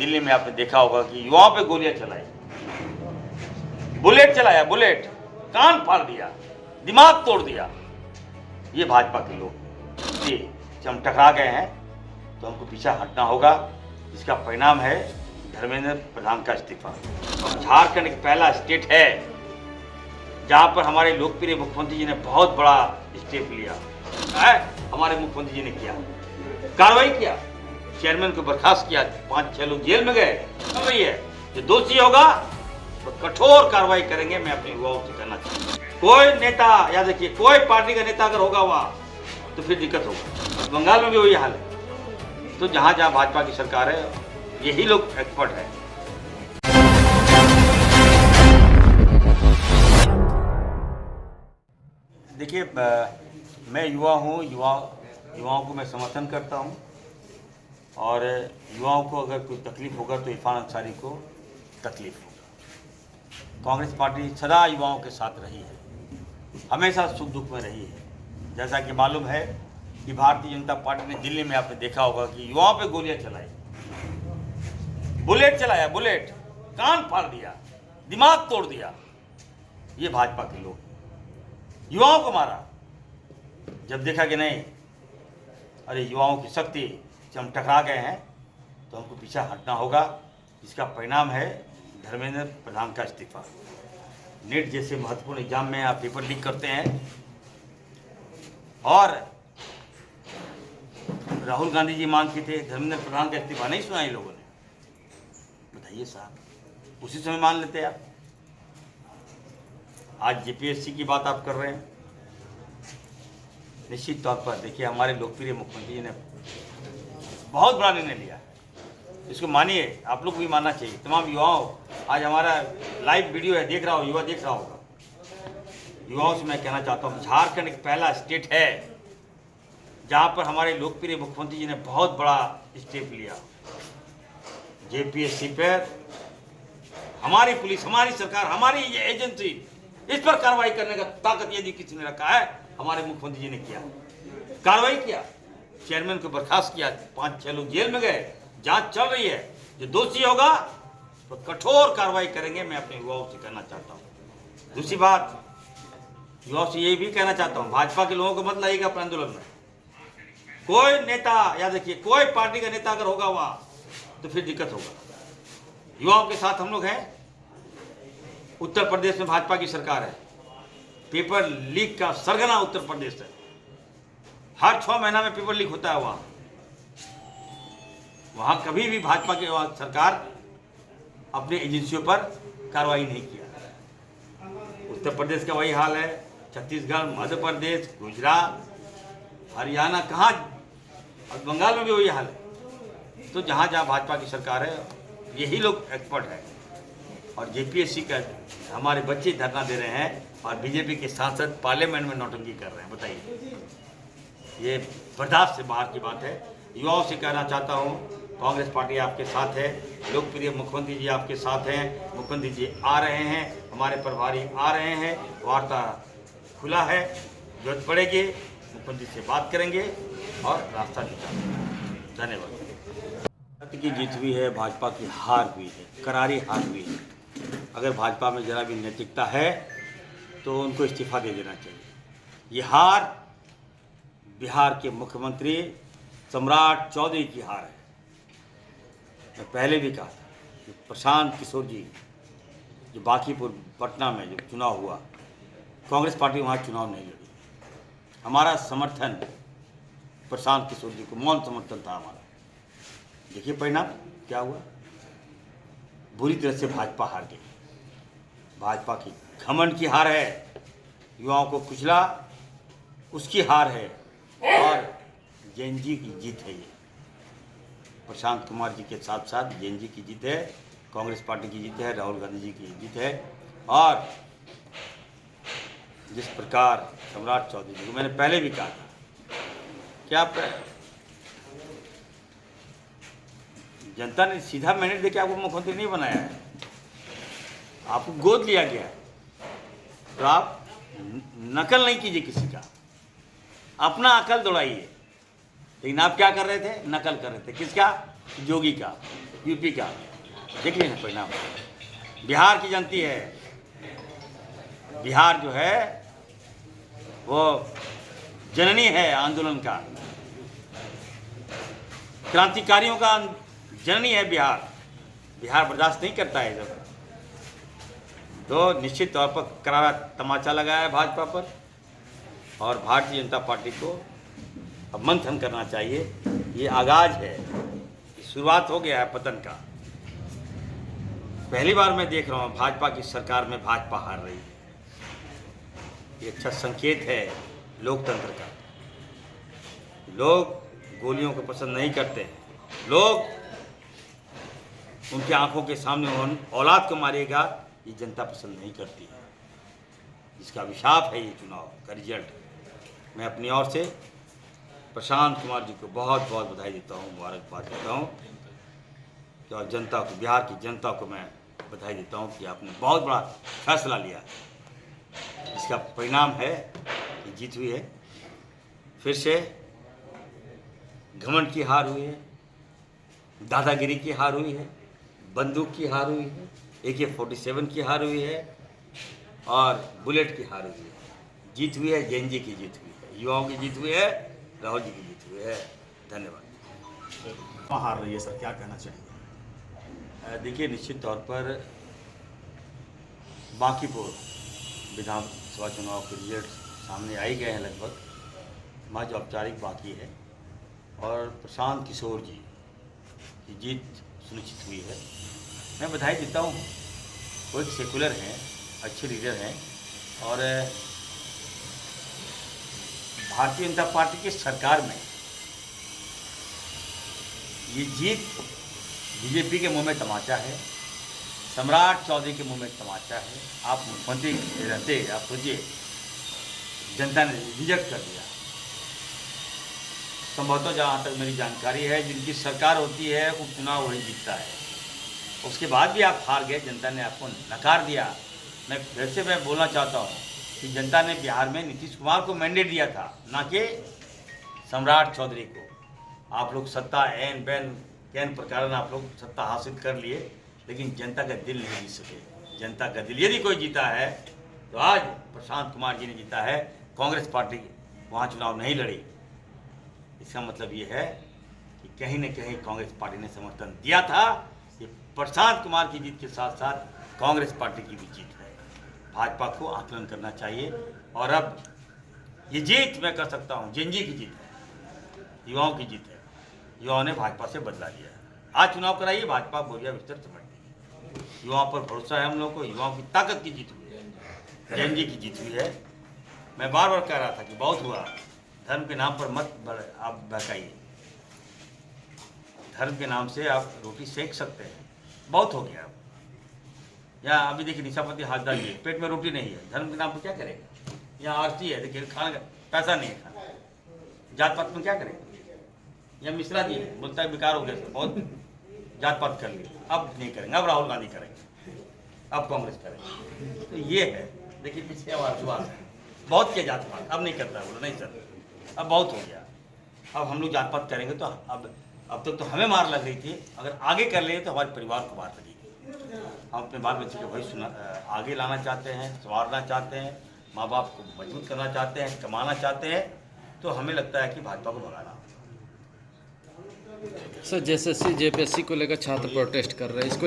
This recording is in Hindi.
दिल्ली में आपने देखा होगा कि युवाओं पे गोलियां चलाई, बुलेट चलाया, बुलेट कान फाड़ दिया, दिमाग तोड़ दिया। ये भाजपा के लोग ये जब हम टकरा गए हैं तो हमको पीछे हटना होगा। इसका परिणाम है धर्मेंद्र प्रधान का इस्तीफा। झारखंड एक पहला स्टेट है जहां पर हमारे लोकप्रिय मुख्यमंत्री जी ने बहुत बड़ा स्टेप लिया है। हमारे मुख्यमंत्री जी ने किया, कार्रवाई किया, चेयरमैन को बर्खास्त किया, 5-6 लोग जेल में गए। चल रही है, जो दोषी होगा तो कठोर कार्रवाई करेंगे। मैं अपने युवाओं से कहना चाहता हूँ, कोई नेता, याद रखिए, कोई पार्टी का नेता अगर होगा वहाँ तो फिर दिक्कत होगा। बंगाल में भी वही हाल है। तो जहाँ जहाँ भाजपा की सरकार है, यही लोग एक्सपर्ट है। देखिए, मैं युवा हूँ, युवाओं को मैं समर्थन करता हूँ और युवाओं को अगर कोई तकलीफ होगा तो इरफान अंसारी को तकलीफ होगा। कांग्रेस पार्टी सदा युवाओं के साथ रही है, हमेशा सुख दुख में रही है। जैसा कि मालूम है कि भारतीय जनता पार्टी ने दिल्ली में आपने देखा होगा कि युवाओं पे गोलियां चलाई, बुलेट चलाया, बुलेट कान फाड़ दिया, दिमाग तोड़ दिया। ये भाजपा के लोग युवाओं को मारा। जब देखा कि नहीं, अरे युवाओं की शक्ति से हम टकरा गए हैं तो हमको पीछे हटना होगा। इसका परिणाम है धर्मेंद्र प्रधान का इस्तीफा। नीट जैसे महत्वपूर्ण एग्जाम में आप पेपर लीक करते हैं और राहुल गांधी जी मांगते थे धर्मेंद्र प्रधान का इस्तीफा, नहीं सुना इन लोगों ने। बताइए साहब, उसी समय मान लेते आप। आज जेपीएससी की बात आप कर रहे हैं। निश्चित तौर पर देखिए, हमारे लोकप्रिय मुख्यमंत्री जी ने बहुत बड़ा निर्णय लिया। इसको मानिए, आप लोग को भी मानना चाहिए। तमाम युवाओं, आज हमारा लाइव वीडियो है, देख रहा हो, युवा देख रहा होगा। युवाओं से मैं कहना चाहता हूँ, झारखंड एक पहला स्टेट है जहाँ पर हमारे लोकप्रिय मुख्यमंत्री जी ने बहुत बड़ा स्टेप लिया। जेपीएससी पर हमारी पुलिस, हमारी सरकार, हमारी एजेंसी, इस पर कार्रवाई करने का ताकत यदि किसी ने रखा है, हमारे मुख्यमंत्री जी ने किया, कार्रवाई किया, चेयरमैन को बर्खास्त किया, 5-6 लोग जेल में गए। जांच चल रही है, जो दोषी होगा तो कठोर कार्रवाई करेंगे। मैं अपने युवाओं से कहना चाहता हूँ। दूसरी बात, युवाओं से ये भी कहना चाहता हूँ, भाजपा के लोगों को मत लाइएगा अपने आंदोलन में। कोई नेता, याद रखिए, कोई पार्टी का नेता अगर होगा वहाँ तो फिर दिक्कत होगा। युवाओं के साथ हम लोग हैं। उत्तर प्रदेश में भाजपा की सरकार है, पेपर लीक का सरगना उत्तर प्रदेश है। हर 6 महीना में पेपर लीक होता है वहाँ कभी भी भाजपा की सरकार अपनी एजेंसियों पर कार्रवाई नहीं किया। उत्तर प्रदेश का वही हाल है, छत्तीसगढ़, मध्य प्रदेश, गुजरात, हरियाणा, कहाँ, और बंगाल में भी वही हाल है। तो जहाँ जहाँ भाजपा की सरकार है, यही लोग एक्सपर्ट है। और जेपीएससी का हमारे बच्चे धरना दे रहे हैं और बीजेपी के सांसद पार्लियामेंट में नौटंकी कर रहे हैं। बताइए, ये बर्दाश्त से बाहर की बात है। युवाओं से कहना चाहता हूँ, कांग्रेस पार्टी आपके साथ है, लोकप्रिय मुख्यमंत्री जी आपके साथ हैं। मुख्यमंत्री जी आ रहे हैं, हमारे प्रभारी आ रहे हैं, वार्ता खुला है। जरूरत पड़ेगी मुख्यमंत्री से बात करेंगे और रास्ता निकालेंगे। धन्यवाद। सत्य की जीत हुई है, भाजपा की हार हुई है, करारी हार हुई है। अगर भाजपा में जरा भी नैतिकता है तो उनको इस्तीफा दे देना चाहिए। ये हार बिहार के मुख्यमंत्री सम्राट चौधरी की हार है। मैं पहले भी कहा था कि प्रशांत किशोर जी, जो बांकीपुर पटना में जो चुनाव हुआ, कांग्रेस पार्टी वहाँ चुनाव नहीं लड़ी। हमारा समर्थन प्रशांत किशोर जी को, मौन समर्थन था हमारा। देखिए परिणाम क्या हुआ, बुरी तरह से भाजपा हार गई। भाजपा की घमंड की हार है, युवाओं को कुचला, उसकी हार है और जेएनजी की जीत है। ये प्रशांत कुमार जी के साथ साथ जेएनजी की जीत है, कांग्रेस पार्टी की जीत है, राहुल गांधी जी की जीत है। और जिस प्रकार सम्राट चौधरी जी को मैंने पहले भी कहा था कि आप, जनता ने सीधा मैंडेट देके आपको मुख्यमंत्री नहीं बनाया है, आपको गोद लिया गया है। तो आप नकल नहीं कीजिए किसी का, अपना अकल दौड़ाइए। लेकिन आप क्या कर रहे थे, नकल कर रहे थे। किसका? योगी का। यूपी का देख लीजिए परिणाम। बिहार की जनती है, बिहार जो है वो जननी है आंदोलन का, क्रांतिकारियों का जननी है बिहार। बिहार बर्दाश्त नहीं करता है जब, तो निश्चित तौर पर करारा तमाचा लगाया है भाजपा पर, और भारतीय जनता पार्टी को अब मंथन करना चाहिए। ये आगाज है, शुरुआत हो गया है पतन का। पहली बार मैं देख रहा हूँ भाजपा की सरकार में भाजपा हार रही है। ये अच्छा संकेत है लोकतंत्र का। लोग गोलियों को पसंद नहीं करते, लोग उनकी आंखों के सामने औलाद को मारेगा ये जनता पसंद नहीं करती है। इसका अभिशाप है ये चुनाव का रिजल्ट। मैं अपनी ओर से प्रशांत कुमार जी को बहुत बहुत बधाई देता हूँ, मुबारकबाद देता हूँ, और जनता को, बिहार की जनता को मैं बधाई देता हूँ कि आपने बहुत बड़ा फैसला लिया। इसका परिणाम है कि जीत हुई है। फिर से घमंड की हार हुई है, दादागिरी की हार हुई है, बंदूक की हार हुई है, AK-47 की हार हुई है, और बुलेट की हार हुई है। जीत हुई है, जैन जी की जीत हुई है, युवाओं की जीत हुई है, राहुल जी की जीत हुई है। धन्यवाद। हार रही है सर, क्या कहना चाहिए? देखिए, निश्चित तौर पर बांकीपुर विधानसभा चुनाव के रिजल्ट सामने आ ही गए हैं लगभग, महज औपचारिक बाकी है, और प्रशांत किशोर जी की जीत सुनिश्चित हुई है। मैं बधाई देता हूँ, वो एक सेकुलर हैं, अच्छे लीडर हैं, और भारतीय जनता पार्टी की सरकार में ये जीत बीजेपी के मुंह में तमाचा है, सम्राट चौधरी के मुंह में तमाचा है। आप मुख्यमंत्री रहते, आप सोचिए, जनता ने रिजेक्ट कर दिया। संभवतः जहाँ तक मेरी जानकारी है, जिनकी सरकार होती है उपचुनाव वही जीतता है। उसके बाद भी आप हार गए, जनता ने आपको नकार दिया। मैं बोलना चाहता हूँ कि जनता ने बिहार में नीतीश कुमार को मैंडेट दिया था, ना कि सम्राट चौधरी को। आप लोग सत्ता एन बैन कैन प्रकार आप लोग सत्ता हासिल कर लिए, लेकिन जनता का दिल नहीं जीत सके। जनता का दिल यदि कोई जीता है तो आज प्रशांत कुमार जी ने जीता है। कांग्रेस पार्टी वहाँ चुनाव नहीं लड़ी। इसका मतलब ये है कि कहीं न कहीं कांग्रेस पार्टी ने समर्थन दिया था। ये प्रशांत कुमार की जीत के साथ साथ कांग्रेस पार्टी की भी जीत है। भाजपा को आकलन करना चाहिए, और अब ये जीत मैं कह सकता हूँ जैन जी की जीत है, युवाओं की जीत है। युवाओं ने भाजपा से बदला लिया। आज चुनाव कराइए, भाजपा बोरिया बिस्तर समझ देगी। युवाओं पर भरोसा है हम लोग को, युवाओं की ताकत की जीत हुई है, जैन जी की जीत हुई है। मैं बार बार कह रहा था कि बहुत हुआ, धर्म के नाम पर मत आप बहकाइए। धर्म के नाम से आप रोटी सेक सकते हैं, बहुत हो गया। यहाँ अभी देखिए निशापति हाजदा जी, पेट में रोटी नहीं है, धर्म के नाम पर क्या करेगा? यहाँ आरती है, देखिए खाना का पैसा नहीं है, खाना जात पात में क्या करेगा? यहाँ मिश्रा जी बोलता है बेकार हो गया, बहुत जात पात कर लिए, अब नहीं करेंगे, अब राहुल गांधी करेंगे, अब कांग्रेस करेंगे। तो ये है, देखिए पीछे आवाज बहुत किया जात पात, अब नहीं करता है, बोलो नहीं सर अब बहुत हो गया, अब हम लोग जात पात करेंगे तो अब तक तो हमें मार लग रही थी, अगर आगे कर ले तो हमारे परिवार को मार लगेगी। हम अपने बाल बच्चे के भविष्य आगे लाना चाहते हैं, संवारना चाहते हैं, माँ बाप को मजबूत करना चाहते हैं, कमाना चाहते हैं, तो हमें लगता है कि भाजपा को भगाना। सर, JSSC JPSC को लेकर छात्र प्रोटेस्ट कर रहे हैं, इसको